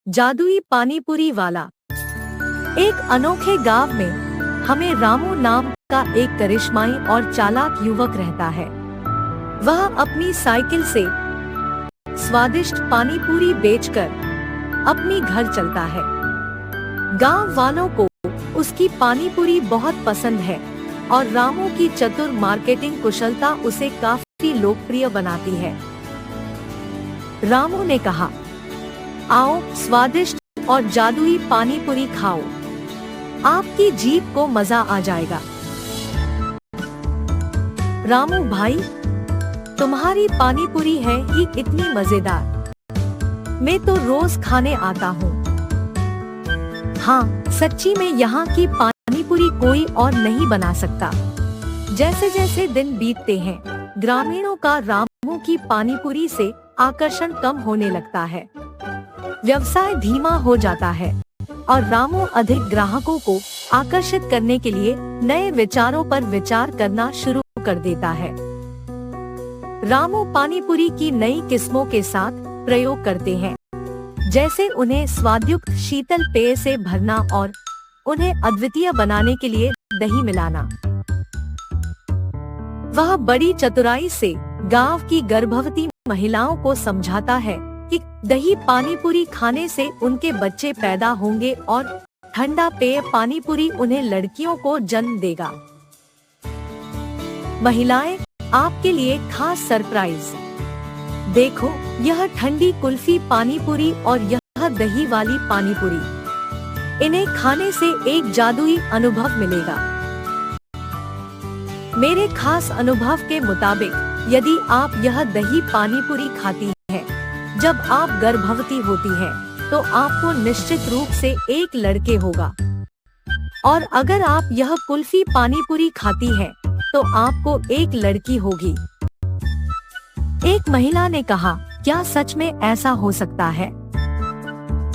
जादुई पानीपुरी वाला। एक अनोखे गांव में हमें रामू नाम का एक करिश्माई और चालाक युवक रहता है। वह अपनी साइकिल से स्वादिष्ट पानीपुरी बेचकर अपनी घर चलता है। गांव वालों को उसकी पानीपुरी बहुत पसंद है और रामू की चतुर मार्केटिंग कुशलता उसे काफी लोकप्रिय बनाती है। रामू ने कहा, आओ स्वादिष्ट और जादुई पानीपुरी खाओ, आपकी जीभ को मजा आ जाएगा। रामू भाई, तुम्हारी पानीपुरी है ही इतनी मजेदार, मैं तो रोज खाने आता हूँ। हाँ, सच्ची में यहाँ की पानीपुरी कोई और नहीं बना सकता। जैसे जैसे दिन बीतते हैं, ग्रामीणों का रामू की पानीपुरी से आकर्षण कम होने लगता है। व्यवसाय धीमा हो जाता है और रामू अधिक ग्राहकों को आकर्षित करने के लिए नए विचारों पर विचार करना शुरू कर देता है। रामू पानीपुरी की नई किस्मों के साथ प्रयोग करते हैं, जैसे उन्हें स्वादयुक्त शीतल पेय से भरना और उन्हें अद्वितीय बनाने के लिए दही मिलाना। वह बड़ी चतुराई से गांव की गर्भवती महिलाओं को समझाता है कि दही पानीपुरी खाने से उनके बच्चे पैदा होंगे और ठंडा पेय पानीपुरी उन्हें लड़कियों को जन्म देगा। महिलाएं, आपके लिए खास सरप्राइज देखो, यह ठंडी कुल्फी पानीपुरी और यह दही वाली पानीपुरी। इन्हें खाने से एक जादुई अनुभव मिलेगा। मेरे खास अनुभव के मुताबिक, यदि आप यह दही पानीपुरी खाती हैं जब आप गर्भवती होती हैं, तो आपको निश्चित रूप से एक लड़के होगा। और अगर आप यह कुल्फी पानीपुरी खाती हैं, तो आपको एक लड़की होगी। एक महिला ने कहा, क्या सच में ऐसा हो सकता है?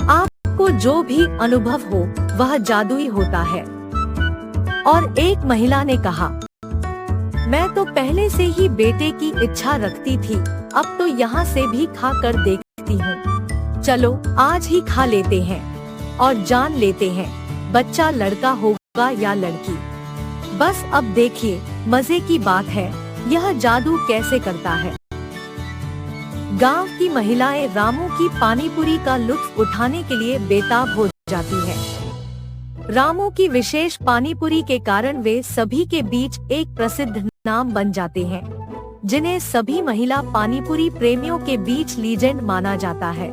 आपको जो भी अनुभव हो वह जादुई होता है। और एक महिला ने कहा, मैं तो पहले से ही बेटे की इच्छा रखती थी, अब तो यहाँ से भी खा कर देखती हूँ। चलो आज ही खा लेते हैं और जान लेते हैं बच्चा लड़का होगा या लड़की। बस अब देखिए, मजे की बात है यह जादू कैसे करता है। गांव की महिलाएं रामू की पानीपुरी का लुत्फ उठाने के लिए बेताब हो जाती हैं। रामू की विशेष पानीपुरी के कारण वे सभी के बीच एक प्रसिद्ध नाम बन जाते हैं, जिन्हें सभी महिला पानीपुरी प्रेमियों के बीच लीजेंड माना जाता है।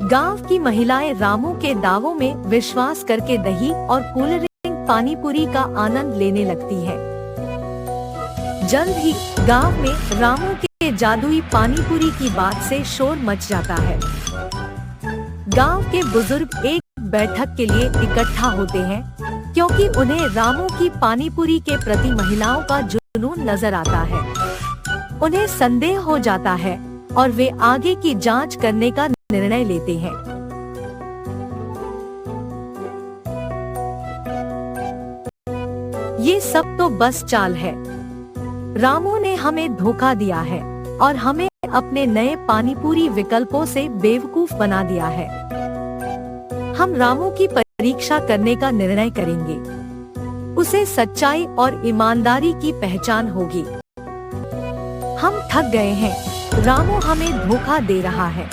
गांव की महिलाएं रामू के दावों में विश्वास करके दही और कूल ड्रिंक पानीपुरी का आनंद लेने लगती है। जल्द ही गांव में रामू के जादुई पानीपुरी की बात से शोर मच जाता है। गांव के बुजुर्ग एक बैठक के लिए इकट्ठा होते हैं, क्योंकि उन्हें रामू की पानीपुरी के प्रति महिलाओं का जुनून नजर आता है। उन्हें संदेह हो जाता है और वे आगे की जांच करने का निर्णय लेते हैं। ये सब तो बस चाल है। रामू ने हमें धोखा दिया है और हमें अपने नए पानीपुरी विकल्पों से बेवकूफ बना दिया है। हम रामू की परीक्षा करने का निर्णय करेंगे। उसे सच्चाई और ईमानदारी की पहचान होगी। हम थक गए हैं, रामू हमें धोखा दे रहा है।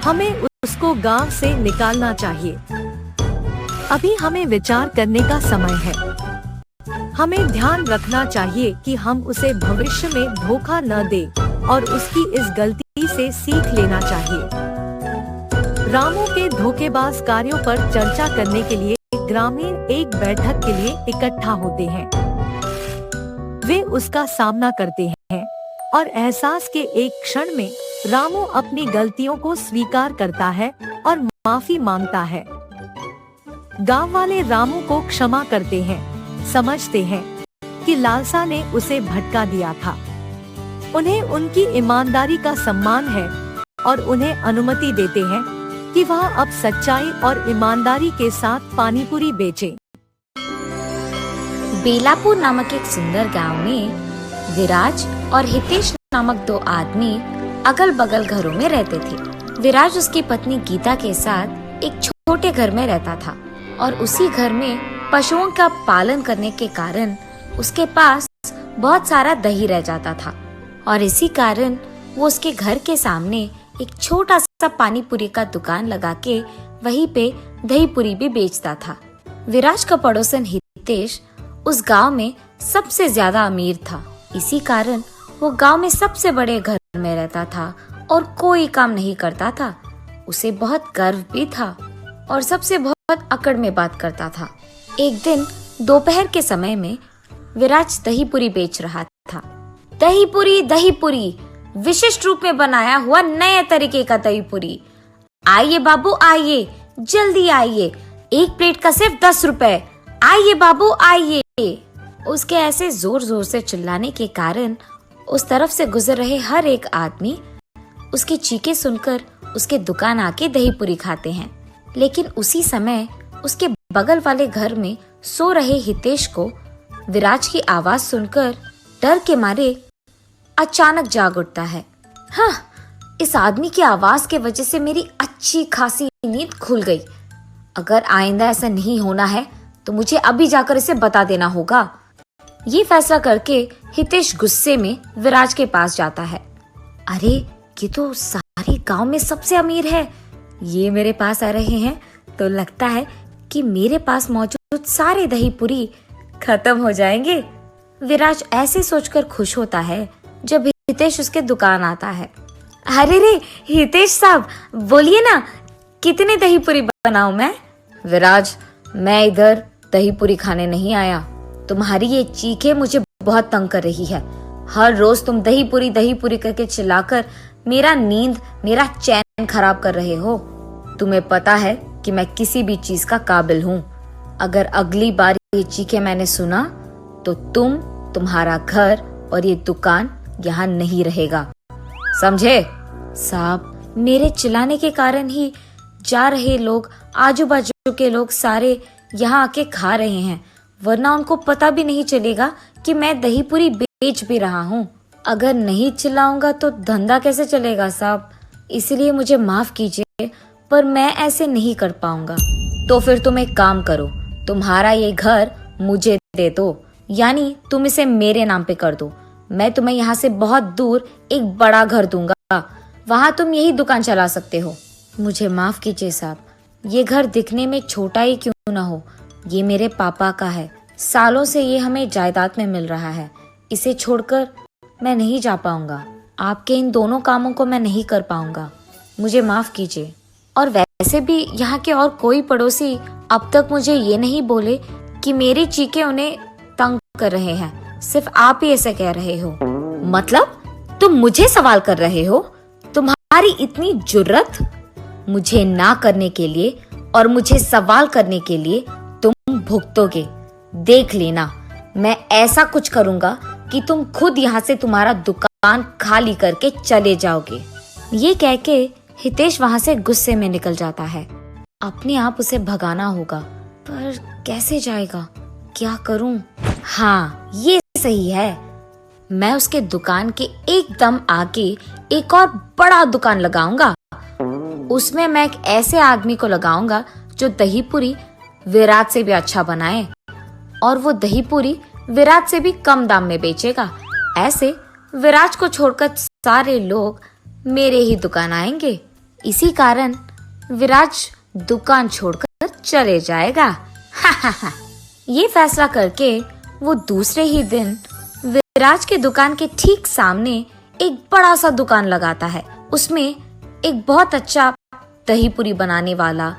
हमें उसको गांव से निकालना चाहिए। अभी हमें विचार करने का समय है। हमें ध्यान रखना चाहिए कि हम उसे भविष्य में धोखा न दें और उसकी इस गलती से सीख लेना चाहिए। रामू के धोखेबाज कार्यों पर चर्चा करने के लिए ग्रामीण एक बैठक के लिए इकट्ठा होते हैं। वे उसका सामना करते हैं और एहसास के एक क्षण में रामू अपनी गलतियों को स्वीकार करता है और माफी मांगता है। गांव वाले रामू को क्षमा करते हैं, समझते हैं कि लालसा ने उसे भटका दिया था। उन्हें उनकी ईमानदारी का सम्मान है और उन्हें अनुमति देते हैं कि वह अब सच्चाई और ईमानदारी के साथ पानीपुरी बेचे। बेलापुर नामक एक सुंदर गांव में विराज और हितेश नामक दो आदमी अगल बगल घरों में रहते थे। विराज उसकी पत्नी गीता के साथ एक छोटे घर में रहता था और उसी घर में पशुओं का पालन करने के कारण उसके पास बहुत सारा दही रह जाता था और इसी कारण वो उसके घर के सामने एक छोटा सा पानी पूरी का दुकान लगा के वहीं पे दही पूरी भी बेचता था। विराज का पड़ोसन हितेश उस गांव में सबसे ज्यादा अमीर था। इसी कारण वो गांव में सबसे बड़े घर में रहता था और कोई काम नहीं करता था। उसे बहुत गर्व भी था और सबसे बहुत अकड़ में बात करता था। एक दिन दोपहर के समय में विराज दही पूरी बेच रहा था। दही पूरी विशिष्ट रूप में बनाया हुआ नए तरीके का दही पूरी। आइए बाबू आइए, जल्दी आइए, एक प्लेट का सिर्फ 10 रुपए। आइए बाबू आइए। उसके ऐसे जोर जोर से चिल्लाने के कारण उस तरफ से गुजर रहे हर एक आदमी उसकी चीखें सुनकर उसके दुकान आके दही पूरी खाते हैं। लेकिन उसी समय उसके बगल वाले घर में सो रहे हितेश को विराज की आवाज सुनकर डर के मारे अचानक जाग उठता है। हाँ, इस आदमी की आवाज के वजह से मेरी अच्छी खासी नींद खुल गई। अगर आइंदा ऐसा नहीं होना है तो मुझे अभी जाकर इसे बता देना होगा। ये फैसला करके हितेश गुस्से में विराज के पास जाता है। अरे, ये तो सारे गांव में सबसे अमीर है। ये मेरे पास आ रहे हैं तो लगता है कि मेरे पास मौजूद सारे दही पूरी खत्म हो जाएंगे। विराज ऐसे सोचकर खुश होता है जब हितेश उसके दुकान आता है। अरे रे हितेश साहब, बोलिए ना, कितने दही पूरी बनाऊं मैं? विराज, मैं इधर दही पूरी खाने नहीं आया। तुम्हारी ये चीखें मुझे बहुत तंग कर रही है। हर रोज तुम दही पूरी करके चिल्लाकर मेरा नींद, मेरा चैन खराब कर रहे हो। तुम्हें पता है कि मैं किसी भी चीज का काबिल हूँ। अगर अगली बार ये चीखें मैंने सुना तो तुम्हारा घर और ये दुकान यहाँ नहीं रहेगा, समझे? साहब, मेरे चिल्लाने के कारण ही जा रहे लोग, आजू बाजू के लोग सारे यहाँ आके खा रहे हैं, वरना उनको पता भी नहीं चलेगा कि मैं दही पूरी बेच भी रहा हूँ। अगर नहीं चिल्लाऊंगा तो धंधा कैसे चलेगा साहब? इसलिए मुझे माफ कीजिए, पर मैं ऐसे नहीं कर पाऊंगा। तो फिर तुम एक काम करो, तुम्हारा ये घर मुझे दे दो, यानी तुम इसे मेरे नाम पे कर दो। मैं तुम्हें यहाँ से बहुत दूर एक बड़ा घर दूंगा, वहाँ तुम यही दुकान चला सकते हो। मुझे माफ कीजिए साहब, ये घर दिखने में छोटा ही क्यों ना हो, ये मेरे पापा का है। सालों से ये हमें जायदाद में मिल रहा है। इसे छोड़कर मैं नहीं जा पाऊंगा। आपके इन दोनों कामों को मैं नहीं कर पाऊंगा, मुझे माफ कीजिए। और वैसे भी यहाँ के और कोई पड़ोसी अब तक मुझे ये नहीं बोले कि मेरी चीखें उन्हें तंग कर रहे हैं। सिर्फ आप ही ऐसे कह रहे हो। मतलब तुम मुझे सवाल कर रहे हो? तुम्हारी इतनी जुर्रत? मुझे ना करने के लिए और मुझे सवाल करने के लिए तुम भुगतोगे। देख लेना, मैं ऐसा कुछ करूंगा कि तुम खुद यहाँ से तुम्हारा दुकान खाली करके चले जाओगे। ये कह के हितेश वहाँ से गुस्से में निकल जाता है। अपने आप उसे भगाना होगा, पर कैसे जाएगा? क्या करूं? हाँ, ये सही है। मैं उसके दुकान के एकदम आगे एक और बड़ा दुकान लगाऊंगा। उसमें मैं एक ऐसे आदमी को लगाऊंगा जो दही पूरी विराट से भी अच्छा बनाए और वो दही पूरी विराट से भी कम दाम में बेचेगा। ऐसे विराट को छोड़कर सारे लोग मेरे ही दुकान आएंगे। इसी कारण विराट दुकान छोड़कर चले जाएगा। ये फैसला करके वो दूसरे ही दिन विराज के दुकान के ठीक सामने एक बड़ा सा दुकान लगाता है। उसमें एक बहुत अच्छा दही पूरी बनाने वाला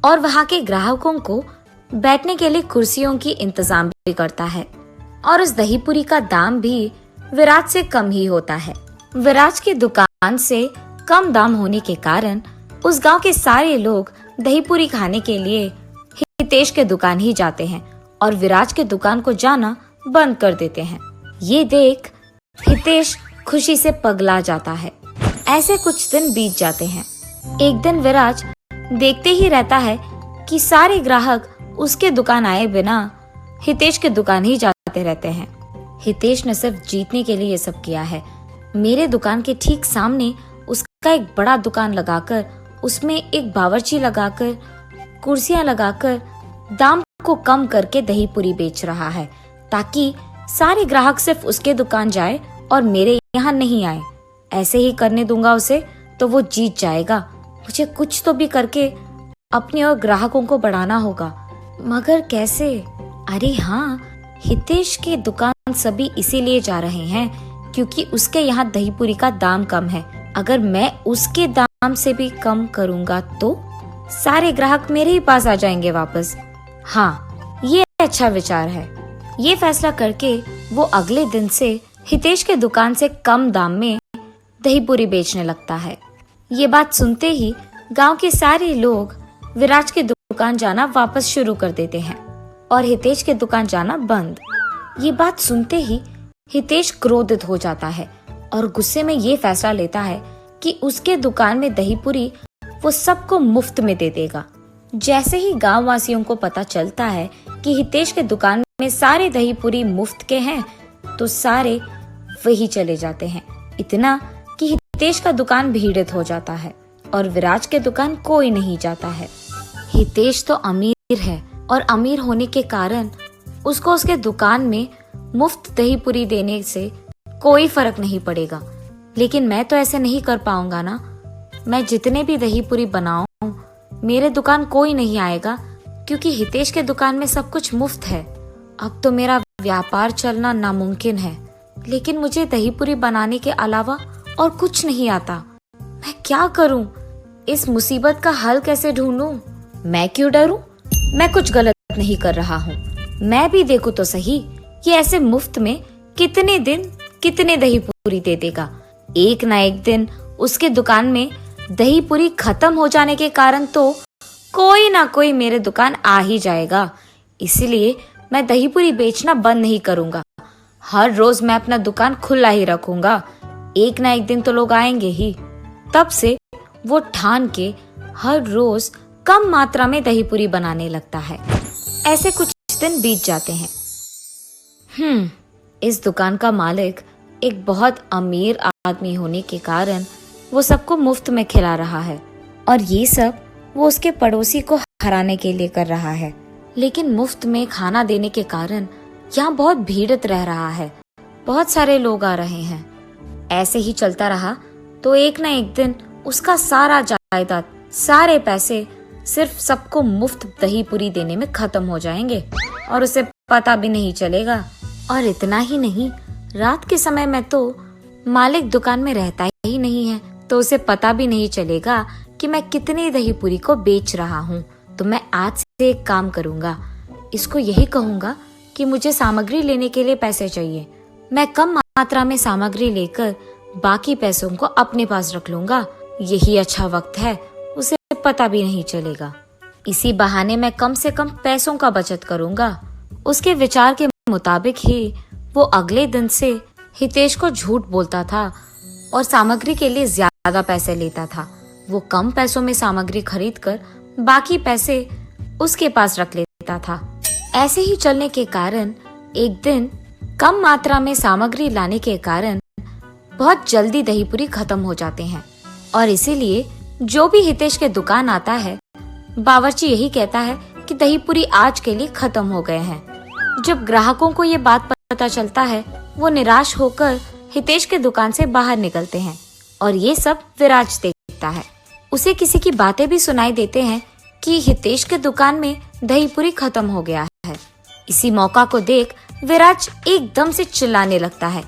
और वहाँ के ग्राहकों को बैठने के लिए कुर्सियों की इंतजाम भी करता है। और उस दही पूरी का दाम भी विराज से कम ही होता है। विराज की दुकान से कम दाम होने के कारण उस गांव के सारे लोग दही पूरी खाने के लिए हितेश के दुकान ही जाते हैं और विराज के दुकान को जाना बंद कर देते हैं। ये देख हितेश खुशी से पगला जाता है। ऐसे कुछ दिन बीत जाते हैं। एक दिन विराज देखते ही रहता है कि सारे ग्राहक उसके दुकान आए बिना हितेश के दुकान ही जाते रहते हैं। हितेश ने सिर्फ जीतने के लिए ये सब किया है। मेरे दुकान के ठीक सामने का एक बड़ा दुकान लगाकर उसमें एक बावर्ची लगाकर कुर्सियां लगाकर दाम को कम करके दही पूरी बेच रहा है, ताकि सारे ग्राहक सिर्फ उसके दुकान जाए और मेरे यहाँ नहीं आए। ऐसे ही करने दूंगा उसे तो वो जीत जाएगा। मुझे कुछ तो भी करके अपने और ग्राहकों को बढ़ाना होगा, मगर कैसे? अरे हाँ, हितेश की दुकान सभी इसीलिए जा रहे हैं क्योंकि उसके यहाँ दही पूरी का दाम कम है। अगर मैं उसके दाम से भी कम करूँगा तो सारे ग्राहक मेरे ही पास आ जाएंगे वापस। हाँ, ये अच्छा विचार है। ये फैसला करके वो अगले दिन से हितेश के दुकान से कम दाम में दही पूरी बेचने लगता है। ये बात सुनते ही गांव के सारे लोग विराज के दुकान जाना वापस शुरू कर देते हैं और हितेश के दुकान जाना बंद। ये बात सुनते ही हितेश क्रोधित हो जाता है और गुस्से में ये फैसला लेता है कि उसके दुकान में दही पूरी वो सबको मुफ्त में दे देगा। जैसे ही गांव वासियों को पता चलता है कि हितेश के दुकान में सारे दही पूरी मुफ्त के हैं, तो सारे वही चले जाते हैं। इतना कि हितेश का दुकान भीड़ित हो जाता है और विराज के दुकान कोई नहीं जाता है। हितेश तो अमीर है और अमीर होने के कारण उसको उसके दुकान में मुफ्त दही पूरी देने से कोई फर्क नहीं पड़ेगा, लेकिन मैं तो ऐसे नहीं कर पाऊंगा ना। मैं जितने भी दही पूरी बनाऊं, मेरे दुकान कोई नहीं आएगा क्योंकि हितेश के दुकान में सब कुछ मुफ्त है। अब तो मेरा व्यापार चलना नामुमकिन है, लेकिन मुझे दही पूरी बनाने के अलावा और कुछ नहीं आता। मैं क्या करूं? इस मुसीबत का हल कैसे ढूंढूं? मैं क्यों डरूं? मैं कुछ गलत नहीं कर रहा हूं। मैं भी देखूं तो सही, ये ऐसे मुफ्त में कितने दिन कितने दही पूरी दे देगा। एक ना एक दिन उसके दुकान में दही पूरी खत्म हो जाने के कारण तो कोई ना कोई मेरे दुकान आ ही जाएगा। इसलिए मैं दही पूरी बेचना बंद नहीं करूंगा। हर रोज मैं अपना दुकान खुला ही रखूंगा। एक ना एक दिन तो लोग आएंगे ही। तब से वो ठान के हर रोज कम मात्रा में दही पूरी बनाने लगता है। ऐसे कुछ दिन बीत जाते हैं। इस दुकान का मालिक एक बहुत अमीर आदमी होने के कारण वो सबको मुफ्त में खिला रहा है और ये सब वो उसके पड़ोसी को हराने के लिए कर रहा है। लेकिन मुफ्त में खाना देने के कारण यहाँ बहुत भीड़ित रह रहा है, बहुत सारे लोग आ रहे हैं। ऐसे ही चलता रहा तो एक न एक दिन उसका सारा जायदाद, सारे पैसे सिर्फ सबको मुफ्त दही पूरी देने में खत्म हो जाएंगे और उसे पता भी नहीं चलेगा। और इतना ही नहीं, रात के समय में तो मालिक दुकान में रहता ही नहीं है, तो उसे पता भी नहीं चलेगा कि मैं कितनी दही पूरी को बेच रहा हूँ। तो मैं आज से एक काम करूँगा, इसको यही कहूँगा कि मुझे सामग्री लेने के लिए पैसे चाहिए। मैं कम मात्रा में सामग्री लेकर बाकी पैसों को अपने पास रख लूंगा। यही अच्छा वक्त है, उसे पता भी नहीं चलेगा। इसी बहाने मैं कम से कम पैसों का बचत करूंगा। उसके विचार के मुताबिक ही वो अगले दिन से हितेश को झूठ बोलता था और सामग्री के लिए ज्यादा पैसे लेता था। वो कम पैसों में सामग्री खरीदकर बाकी पैसे उसके पास रख लेता था। ऐसे ही चलने के कारण एक दिन कम मात्रा में सामग्री लाने के कारण बहुत जल्दी दही पूरी खत्म हो जाते हैं और इसीलिए जो भी हितेश के दुकान आता है, बावर्ची यही कहता है कि दही पूरी आज के लिए खत्म हो गए हैं। जब ग्राहकों को ये बात पता चलता है, वो निराश होकर हितेश के दुकान से बाहर निकलते हैं और ये सब विराज देखता है। उसे किसी की बातें भी सुनाई देते हैं कि हितेश के दुकान में दही पूरी खत्म हो गया है। इसी मौका को देख विराज एकदम से चिल्लाने लगता है,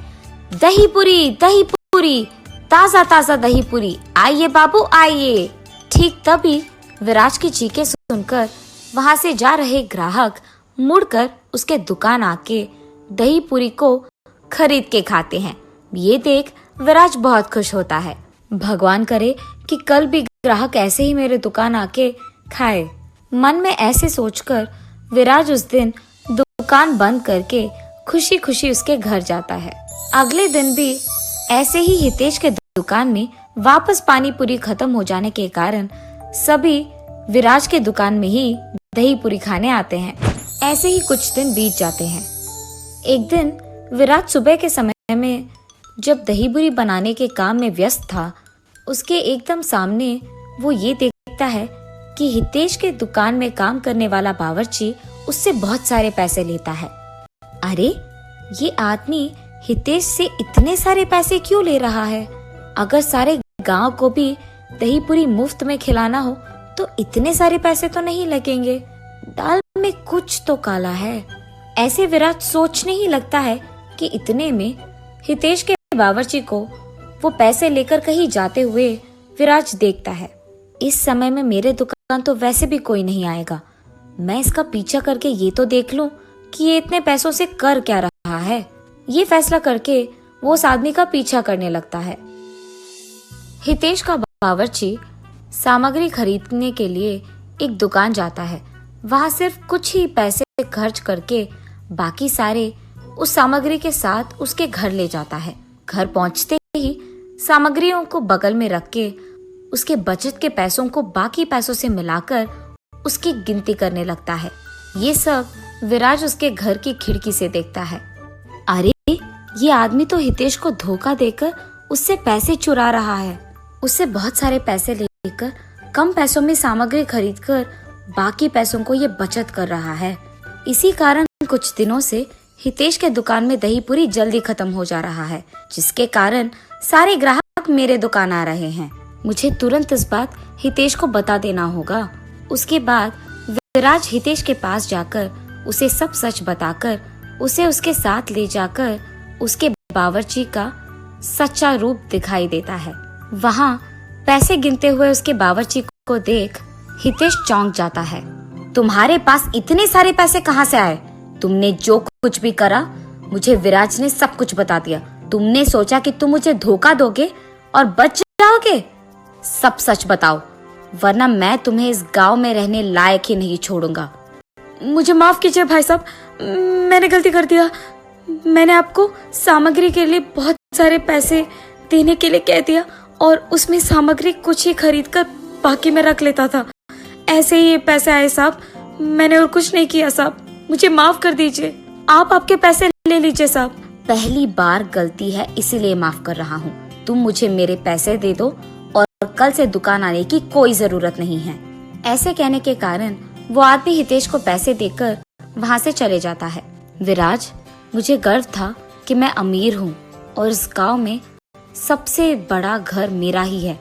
दही पूरी, ताजा ताजा दही पूरी, आइए बाबू आइए। ठीक तभी विराज की चीखें सुनकर वहां से जा रहे ग्राहक मुड़कर उसके दुकान आके दही पूरी को खरीद के खाते हैं। ये देख विराज बहुत खुश होता है। भगवान करे कि कल भी ग्राहक ऐसे ही मेरे दुकान आके खाए। मन में ऐसे सोचकर विराज उस दिन दुकान बंद करके खुशी खुशी उसके घर जाता है। अगले दिन भी ऐसे ही हितेश के दुकान में वापस पानी पूरी खत्म हो जाने के कारण सभी विराज के दुकान में ही दही पूरी खाने आते हैं। ऐसे ही कुछ दिन बीत जाते हैं। एक दिन विराज सुबह के समय में जब दही पूरी बनाने के काम में व्यस्त था उसके एकदम सामने वो ये देखता है कि हितेश के दुकान में काम करने वाला बावर्ची उससे बहुत सारे पैसे लेता है। अरे, ये आदमी हितेश से इतने सारे पैसे क्यों ले रहा है? अगर सारे गांव को भी दही पूरी मुफ्त में खिलाना हो तो इतने सारे पैसे तो नहीं लगेंगे। दाल में कुछ तो काला है। ऐसे विराज सोचने ही लगता है कि इतने में हितेश के बावर्ची को वो पैसे लेकर कहीं जाते हुए विराज देखता है। इस समय में मेरे दुकान तो वैसे भी कोई नहीं आएगा। मैं इसका पीछा करके ये तो देख लूं कि ये इतने पैसों से कर क्या रहा है। ये फैसला करके वो उस आदमी का पीछा करने लगता है। हितेश का बावर्ची सामग्री खरीदने के लिए एक दुकान जाता है। वहां सिर्फ कुछ ही पैसे खर्च करके बाकी सारे उस सामग्री के साथ उसके घर ले जाता है। घर पहुंचते ही सामग्रियों को बगल में रख के उसके बचत के पैसों को बाकी पैसों से मिलाकर उसकी गिनती करने लगता है। ये सब विराज उसके घर की खिड़की से देखता है। अरे, ये आदमी तो हितेश को धोखा देकर उससे पैसे चुरा रहा है। उससे बहुत सारे पैसे लेकर कम पैसों में सामग्री खरीदकर बाकी पैसों को ये बचत कर रहा है। इसी कारण कुछ दिनों से हितेश के दुकान में दही पूरी जल्दी खत्म हो जा रहा है, जिसके कारण सारे ग्राहक मेरे दुकान आ रहे हैं। मुझे तुरंत इस बात हितेश को बता देना होगा। उसके बाद विराज हितेश के पास जाकर उसे सब सच बताकर उसे उसके साथ ले जाकर उसके बावर्ची का सच्चा रूप दिखाई देता है। वहाँ पैसे गिनते हुए उसके बावर्ची को देख हितेश चौंक जाता है। तुम्हारे पास इतने सारे पैसे कहाँ से आए? तुमने जो कुछ भी करा, मुझे विराज ने सब कुछ बता दिया। तुमने सोचा कि तुम मुझे धोखा दोगे और बच जाओगे? सब सच बताओ, वरना मैं तुम्हें इस गांव में रहने लायक ही नहीं छोड़ूंगा। मुझे माफ कीजिए भाई साहब, मैंने गलती कर दिया। मैंने आपको सामग्री के लिए बहुत सारे पैसे देने के लिए कह दिया और उसमें सामग्री कुछ ही खरीद कर बाकी में रख लेता था। ऐसे ही ये पैसे आए साहब, मैंने और कुछ नहीं किया साहब, मुझे माफ कर दीजिए। आप आपके पैसे ले लीजिए साहब। पहली बार गलती है, इसीलिए माफ कर रहा हूँ। तुम मुझे मेरे पैसे दे दो और कल से दुकान आने की कोई जरूरत नहीं है। ऐसे कहने के कारण वो आदमी हितेश को पैसे देकर वहाँ से चले जाता है। विराज, मुझे गर्व था कि मैं अमीर हूँ और इस गांव में सबसे बड़ा घर मेरा ही है।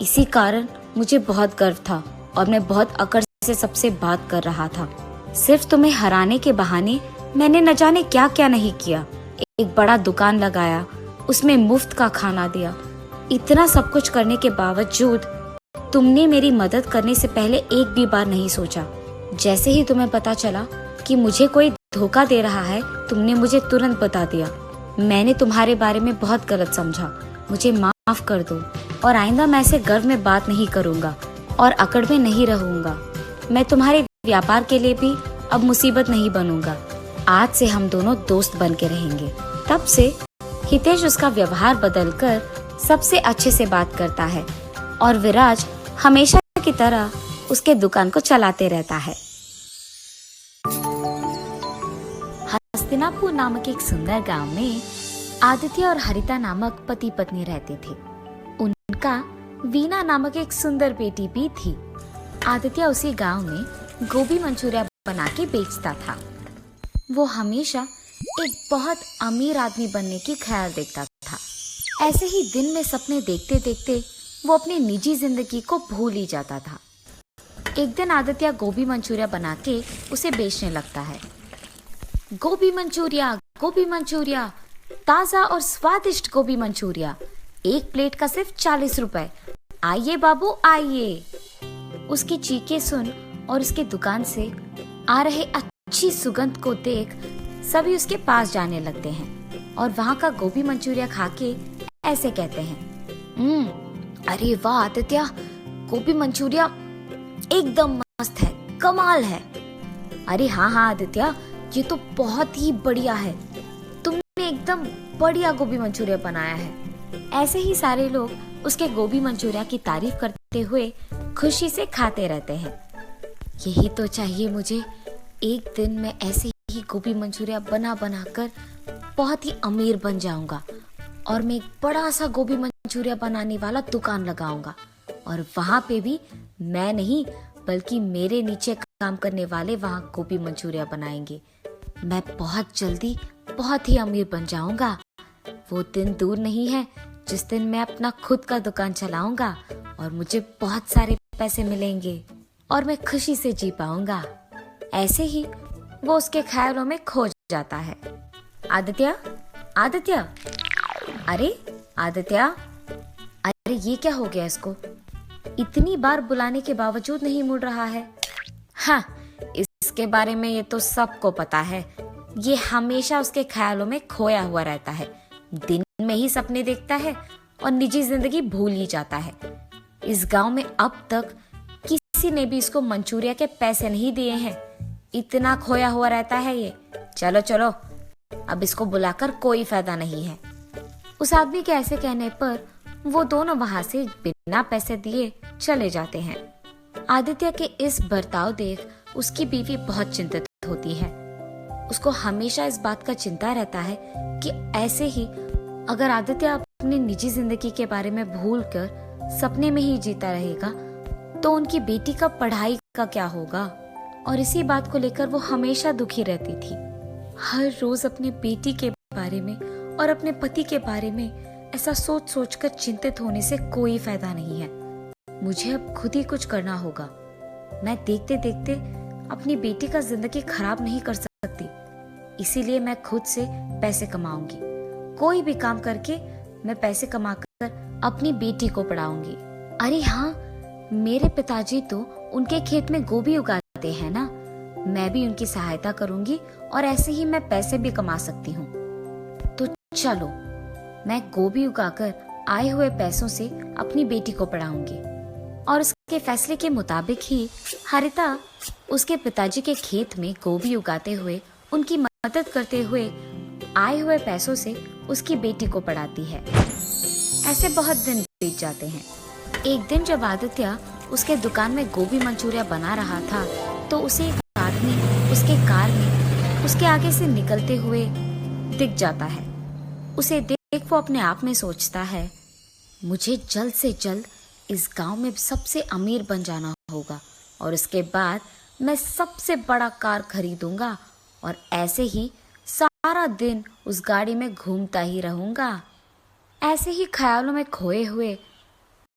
इसी कारण मुझे बहुत गर्व था और मैं बहुत अकड़ से सबसे बात कर रहा था। सिर्फ तुम्हें हराने के बहाने मैंने न जाने क्या क्या नहीं किया। एक बड़ा दुकान लगाया, उसमें मुफ्त का खाना दिया। इतना सब कुछ करने के बावजूद तुमने मेरी मदद करने से पहले एक भी बार नहीं सोचा। जैसे ही तुम्हें पता चला कि मुझे कोई धोखा दे रहा है, तुमने मुझे तुरंत बता दिया। मैंने तुम्हारे बारे में बहुत गलत समझा। मुझे माफ कर दो और आइंदा मैं ऐसे गर्व में बात नहीं करूंगा और अकड़ में नहीं रहूंगा। मैं तुम्हारे व्यापार के लिए भी अब मुसीबत नहीं बनूंगा। आज से हम दोनों दोस्त बन के रहेंगे। तब से हितेश उसका व्यवहार बदलकर सबसे अच्छे से बात करता है और विराज हमेशा की तरह उसके दुकान को चलाते रहता है। हस्तिनापुर नामक एक सुंदर गांव में आदित्य और हरिता नामक पति पत्नी रहते थे। उनका वीना नामक एक सुंदर बेटी भी थी। आदित्य उसी गांव में गोभी मंचूरिया बना के बेचता था। वो हमेशा एक बहुत अमीर आदमी बनने की ख्याल देखता था। ऐसे ही दिन में सपने देखते देखते वो अपनी निजी जिंदगी को भूल ही जाता था। एक दिन आदित्य गोभी मंचूरिया बना के उसे बेचने लगता है। गोभी मंचूरिया, ताजा और स्वादिष्ट गोभी मंचूरिया, एक प्लेट का सिर्फ 40 रुपए। आइए बाबू आइए। उसकी चीखें सुन और उसके दुकान से आ रहे अच्छी सुगंध को देख सभी उसके पास जाने लगते हैं और वहाँ का गोभी मंचूरिया खा के ऐसे कहते हैं, अरे वाह आदित्य, गोभी मंचूरिया एकदम मस्त है, कमाल है। अरे हाँ आदित्य, ये तो बहुत ही बढ़िया है। तुमने एकदम बढ़िया गोभी मंचूरिया बनाया है। ऐसे ही सारे लोग उसके गोभी मंचूरिया की तारीफ करते हुए खुशी से खाते रहते हैं। यही तो चाहिए मुझे। एक दिन मैं ऐसे ही गोभी मंचूरिया बना कर बहुत ही अमीर बन जाऊंगा और मैं एक बड़ा सा गोभी मंचूरिया मंचूरिया बनाने वाला दुकान लगाऊंगा और वहां पे भी मैं नहीं बल्कि मेरे नीचे काम करने वाले वहां गोभी मंचूरिया बनाएंगे। मैं बहुत जल्दी बहुत ही अमीर बन जाऊंगा। वो दिन दूर नहीं है जिस दिन मैं अपना खुद का दुकान चलाऊंगा और मुझे बहुत सारे पैसे मिलेंगे और मैं खुशी से जी पाऊंगा। ऐसे ही वो उसके ख्यालों में खो जाता है। आदित्य, आदित्य, अरे आदित्य, अरे ये क्या हो गया इसको? इतनी बार बुलाने के बावजूद नहीं मुड़ रहा है। हाँ, इसके बारे में ये तो सबको पता है। ये हमेशा उसके ख्यालों में खोया हुआ रहता है। दिन में ही सपने देखता है और निजी जिंदगी भूल ही जाता है। इस गांव में अब तक किसी ने भी इसको मंचूरिया के पैसे नहीं दिए हैं। इतना खोया हुआ रहता है ये। चलो चलो, अब इसको बुलाकर कोई फायदा नहीं है। उस आदमी के ऐसे कहने पर वो दोनों वहां से बिना पैसे दिए चले जाते हैं। आदित्य के इस बर्ताव देख उसकी बीवी बहुत चिंतित होती है। उसको हमेशा इस बात का चिंता रहता है कि ऐसे ही अगर आदित्य अपनी निजी जिंदगी के बारे में भूलकर सपने में ही जीता रहेगा तो उनकी बेटी का पढ़ाई का क्या होगा। और इसी बात को लेकर वो हमेशा दुखी रहती थी। हर रोज अपने बेटी के बारे में और अपने पति के बारे में ऐसा सोच सोच कर चिंतित होने से कोई फायदा नहीं है। मुझे अब खुद ही कुछ करना होगा। मैं देखते देखते अपनी बेटी का जिंदगी खराब नहीं कर सकती। इसीलिए मैं खुद से पैसे कमाऊंगी। कोई भी काम करके मैं पैसे कमाकर अपनी बेटी को पढ़ाऊंगी। अरे हाँ, मेरे पिताजी तो उनके खेत में गोभी उगाते हैं ना। मैं भी उनकी सहायता करूंगी और ऐसे ही मैं पैसे भी कमा सकती हूँ। तो चलो, मैं गोभी उगाकर आए हुए पैसों से अपनी बेटी को पढ़ाऊंगी। और उसके फैसले के मुताबिक ही हरिता उसके पिताजी के खेत में गोभी उगाते हुए उनकी मदद करते हुए आए हुए पैसों से उसकी बेटी को पढ़ाती है। ऐसे बहुत दिन बीत जाते हैं। एक दिन जब आदित्य उसके दुकान में गोभी मंचूरिया बना रहा था तो उसे एक आदमी उसके कार में उसके आगे से निकलते हुए दिख जाता है। उसे देख वो अपने आप में सोचता है, मुझे जल्द से जल्द इस गांव में सबसे अमीर बन जाना होगा और उसके बाद मैं सबसे बड़ा कार खरीदूंगा और ऐसे ही सारा दिन उस गाड़ी में घूमता ही रहूंगा। ऐसे ही ख्यालों में खोए हुए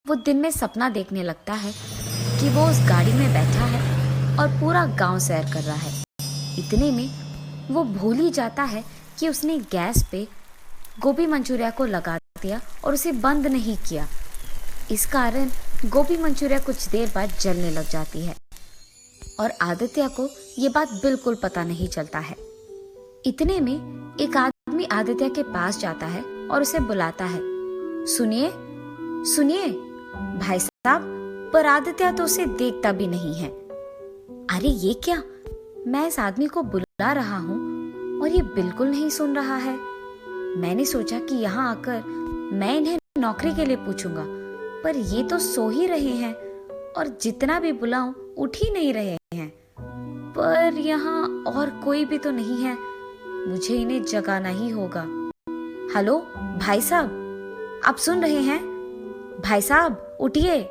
वो दिन में सपना देखने लगता है कि वो उस गाड़ी में बैठा है और पूरा गांव सैर कर रहा है। इतने में वो भूल ही जाता है कि उसने गैस पे गोभी मंचूरिया को लगा दिया और उसे बंद नहीं किया। इस कारण गोभी मंचूरिया कुछ देर बाद जलने लग जाती है और आदित्य को ये बात बिल्कुल पता नहीं चलता है। इतने में एक आदमी आदित्य के पास जाता है और उसे बुलाता है, सुनिए सुनिए भाई साहब। पर आदित्य तो उसे देखता भी नहीं है। अरे ये क्या, मैं इस आदमी को बुला रहा हूँ और ये बिल्कुल नहीं सुन रहा है। मैंने सोचा कि यहाँ आकर मैं इन्हें नौकरी के लिए पूछूंगा, पर ये तो सो ही रहे हैं और जितना भी बुलाऊं उठ ही नहीं रहे हैं। पर यहाँ और कोई भी तो नहीं है, मुझे इन्हें जगाना ही होगा। हेलो भाई साहब, आप सुन रहे हैं? भाई साहब उठिए।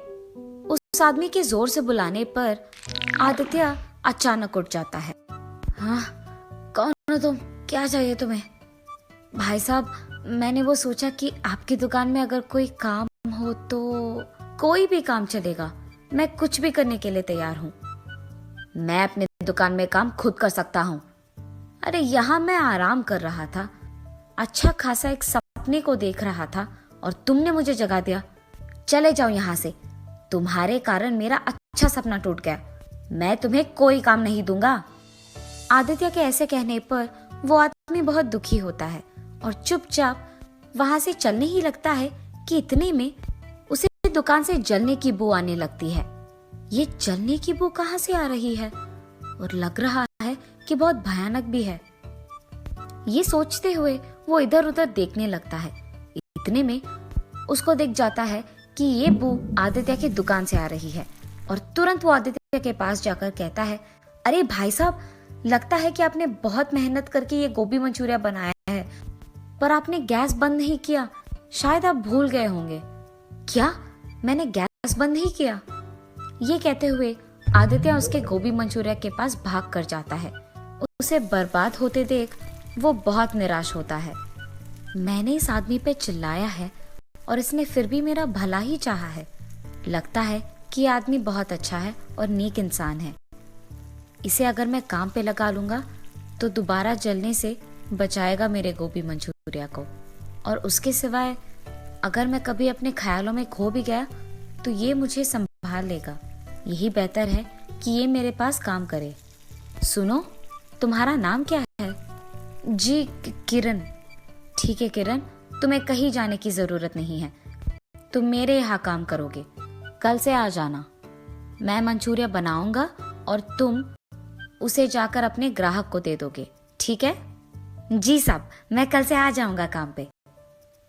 उस आदमी के जोर से बुलाने पर आदित्य अचानक उठ जाता है। हाँ, कौन हो तुम? क्या चाहिए तुम्हें? भाई साहब, मैंने वो सोचा कि आपकी दुकान में अगर कोई काम हो तो। कोई भी काम चलेगा, मैं कुछ भी करने के लिए तैयार हूँ। मैं अपने दुकान में काम खुद कर सकता हूँ। अरे यहाँ मैं आराम कर रहा था, अच्छा खासा एक सपने को देख रहा था और तुमने मुझे जगा दिया। चले जाओ यहाँ से, तुम्हारे कारण मेरा अच्छा सपना टूट गया। मैं तुम्हें कोई काम नहीं दूंगा। आदित्य के ऐसे कहने पर वो आदमी बहुत दुखी होता है और चुपचाप वहां से चलने ही लगता है कि इतने में उसे दुकान से जलने की बू आने लगती है। ये जलने की बू कहाँ से आ रही है और लग रहा है कि बहुत भयानक भी है। ये सोचते हुए वो इधर उधर देखने लगता है। इतने में उसको दिख जाता है कि ये बू आदित्य की दुकान से आ रही है और तुरंत वो आदित्य के पास जाकर कहता है, अरे भाई साहब, लगता है कि आपने बहुत मेहनत करके ये गोभी मंचूरिया बनाया है, पर आपने गैस बंद नहीं किया। शायद आप भूल गए होंगे। क्या मैंने गैस बंद नहीं किया? ये कहते हुए आदित्य उसके गोभी मंचूरिया के पास भाग कर जाता है। उसे बर्बाद होते देख वो बहुत निराश होता है। मैंने इस आदमी पे चिल्लाया है और इसने फिर भी मेरा भला ही चाहा है। लगता है कि ये आदमी बहुत अच्छा है और नेक इंसान है। इसे अगर मैं काम पे लगा लूंगा तो दोबारा जलने से बचाएगा मेरे गोभी मंचूरिया को, और उसके सिवाय अगर मैं कभी अपने ख्यालों में खो भी गया तो ये मुझे संभाल लेगा। यही बेहतर है कि ये मेरे पास काम करे। सुनो, तुम्हारा नाम क्या है? जी किरण। ठीक है किरण, तुम्हें कहीं जाने की जरूरत नहीं है। तुम मेरे यहाँ काम करोगे। कल से आ जाना। मैं मंचूरिया बनाऊंगा और तुम उसे जाकर अपने ग्राहक को दे दोगे, ठीक है? जी साहब, मैं कल से आ जाऊंगा काम पे।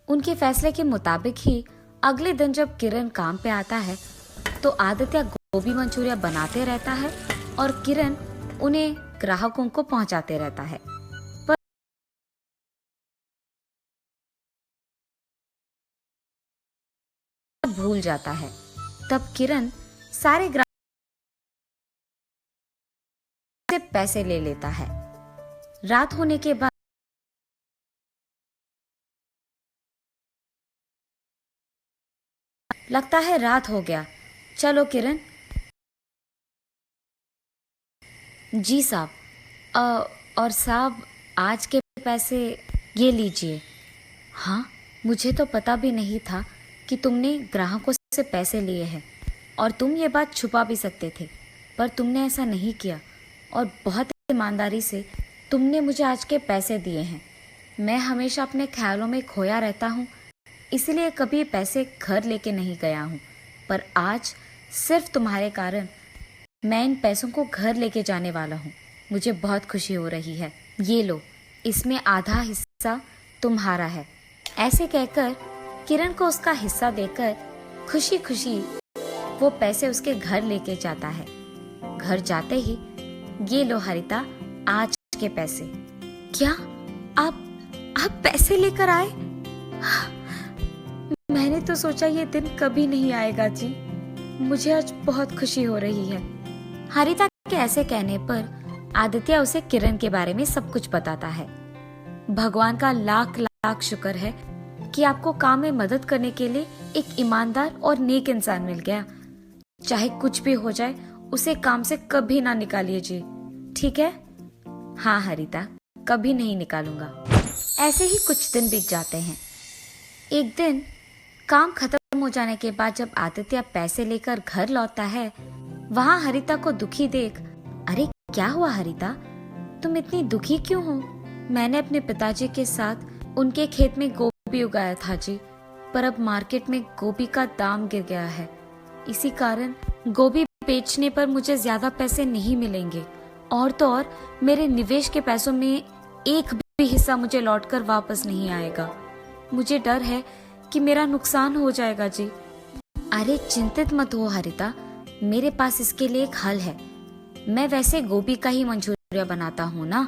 उनके फैसले के मुताबिक ही अगले दिन जब किरण काम पे आता है तो आदित्य गोभी मंचूरिया बनाते रहता है और किरण उन्हें ग्राहकों को पहुंचाते रहता है। पर भूल जाता है। तब किरण सारे ग्राहकों से पैसे ले लेता है। रात होने के बाद लगता है रात हो गया। चलो किरण। जी साहब। और साहब, आज के पैसे ये लीजिए। हाँ, मुझे तो पता भी नहीं था कि तुमने ग्राहकों से पैसे लिए हैं, और तुम ये बात छुपा भी सकते थे, पर तुमने ऐसा नहीं किया और बहुत ईमानदारी से तुमने मुझे आज के पैसे दिए हैं। मैं हमेशा अपने ख्यालों में खोया रहता हूँ, इसलिए कभी पैसे घर लेके नहीं गया हूँ, पर आज सिर्फ तुम्हारे कारण मैं इन पैसों को घर लेके जाने वाला हूँ। मुझे बहुत खुशी हो रही है। ये लो, इसमें आधा हिस्सा तुम्हारा है। ऐसे कहकर किरण को उसका हिस्सा देकर खुशी खुशी वो पैसे उसके घर लेके जाता है। घर जाते ही, ये लो हरिता, आज के पैसे। क्या आप पैसे लेकर आए? मैंने तो सोचा ये दिन कभी नहीं आएगा जी। मुझे आज बहुत खुशी हो रही है। हरिता के ऐसे कहने पर आदित्य उसे किरण के बारे में सब कुछ बताता है। भगवान का लाख लाख शुक्र है कि आपको काम में मदद करने के लिए एक ईमानदार और नेक इंसान मिल गया। चाहे कुछ भी हो जाए, उसे काम से कभी ना निकालिए जी, ठीक है? हाँ हरिता, कभी नहीं निकालूंगा। ऐसे ही कुछ दिन बीत जाते हैं। एक दिन काम खत्म हो जाने के बाद जब आदित्य पैसे लेकर घर लौटता है, वहाँ हरिता को दुखी देख, अरे क्या हुआ हरिता, तुम इतनी दुखी क्यों हो? मैंने अपने पिताजी के साथ उनके खेत में गोभी उगाया था जी, पर अब मार्केट में गोभी का दाम गिर गया है। इसी कारण गोभी बेचने पर मुझे ज्यादा पैसे नहीं मिलेंगे, और तो और मेरे निवेश के पैसों में एक भी हिस्सा मुझे लौटकर वापस नहीं आएगा। मुझे डर है कि मेरा नुकसान हो जाएगा जी। अरे चिंतित मत हो हरिता, मेरे पास इसके लिए एक हल है। मैं वैसे गोभी का ही मंचूरिया बनाता हूँ ना,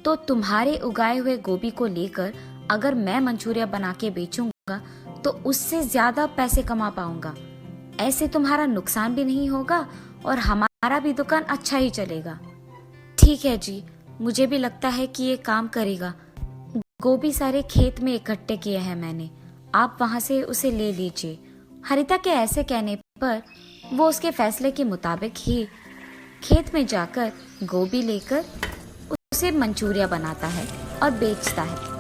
तो तुम्हारे उगाए हुए गोभी को लेकर अगर मैं मंचूरिया बना के बेचूंगा तो उससे ज्यादा पैसे कमा पाऊंगा। ऐसे तुम्हारा नुकसान भी नहीं होगा और हमारा भी दुकान अच्छा ही चलेगा। ठीक है जी, मुझे भी लगता है कि ये काम करेगा। गोभी सारे खेत में इकट्ठे किए हैं मैंने, आप वहां से उसे ले लीजिए। हरिता के ऐसे कहने पर वो उसके फैसले के मुताबिक ही खेत में जाकर गोभी लेकर उसे मंचूरिया बनाता है और बेचता है।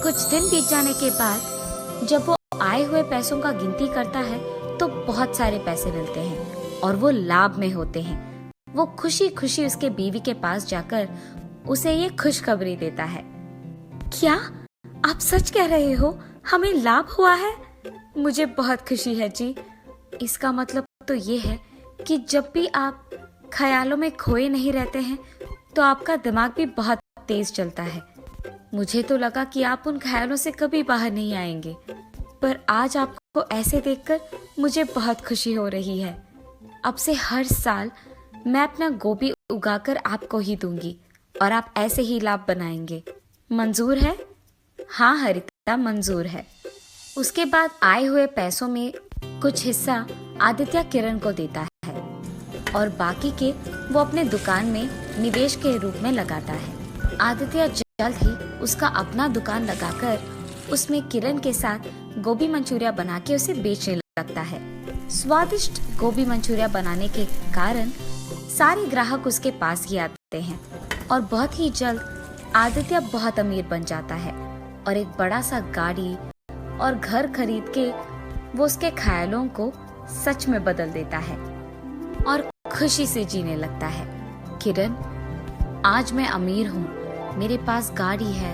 कुछ दिन बीत जाने के बाद जब वो आए हुए पैसों का गिनती करता है तो बहुत सारे पैसे मिलते हैं और वो लाभ में होते हैं। वो खुशी खुशी उसके बीवी के पास जाकर उसे ये खुशखबरी देता है। क्या आप सच कह रहे हो? हमें लाभ हुआ है? मुझे बहुत खुशी है जी। इसका मतलब तो ये है कि जब भी आप ख्यालों में खोए नहीं रहते हैं तो आपका दिमाग भी बहुत तेज चलता है। मुझे तो लगा कि आप उन ख्यालों से कभी बाहर नहीं आएंगे, पर आज आपको ऐसे देखकर मुझे बहुत खुशी हो रही है। अब से हर साल मैं अपना गोभी उगाकर आपको ही दूंगी और आप ऐसे ही लाभ बनाएंगे। मंजूर है? हाँ हरिता, मंजूर है। उसके बाद आए हुए पैसों में कुछ हिस्सा आदित्य किरण को देता है और बाकी के वो अपने दुकान में निवेश के रूप में लगाता है। आदित्य जल्द ही उसका अपना दुकान लगाकर उसमें किरण के साथ गोभी मंचूरिया बना के उसे बेचने लगता है। स्वादिष्ट गोभी मंचूरिया बनाने के कारण सारे ग्राहक उसके पास ही आते हैं और बहुत ही जल्द आदित्य बहुत अमीर बन जाता है और एक बड़ा सा गाड़ी और घर खरीद के वो उसके ख्यालों को सच में बदल देता है और खुशी से जीने लगता है। किरण, आज मैं अमीर हूँ, मेरे पास गाड़ी है,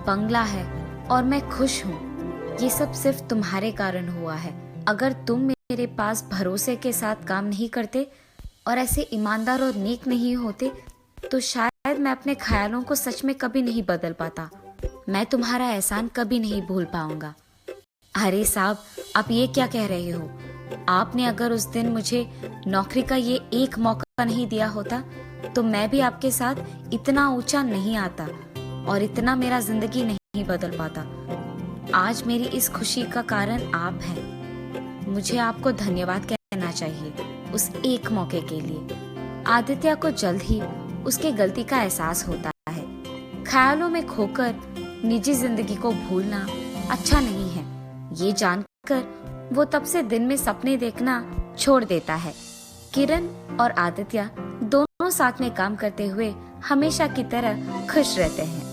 बंगला है और मैं खुश हूँ। ये सब सिर्फ तुम्हारे कारण हुआ है। अगर तुम मेरे पास भरोसे के साथ काम नहीं करते और ऐसे ईमानदार और नेक नहीं होते तो शायद मैं अपने ख्यालों को सच में कभी नहीं बदल पाता। मैं तुम्हारा एहसान कभी नहीं भूल पाऊंगा। अरे साहब, आप ये क्या कह रहे हो? आपने अगर उस दिन मुझे नौकरी का ये एक मौका नहीं दिया होता तो मैं भी आपके साथ इतना ऊंचा नहीं आता और इतना मेरा जिंदगी नहीं बदल पाता। आज मेरी इस खुशी का कारण आप हैं। मुझे आपको धन्यवाद कहना चाहिए उस एक मौके के लिए। आदित्य को जल्द ही उसके गलती का एहसास होता है। ख्यालों में खोकर निजी जिंदगी को भूलना अच्छा नहीं है। ये जानकर वो तब से दिन में सपने देखना छोड़ देता है। किरण और आदित्य दोनों साथ में काम करते हुए हमेशा की तरह खुश रहते हैं।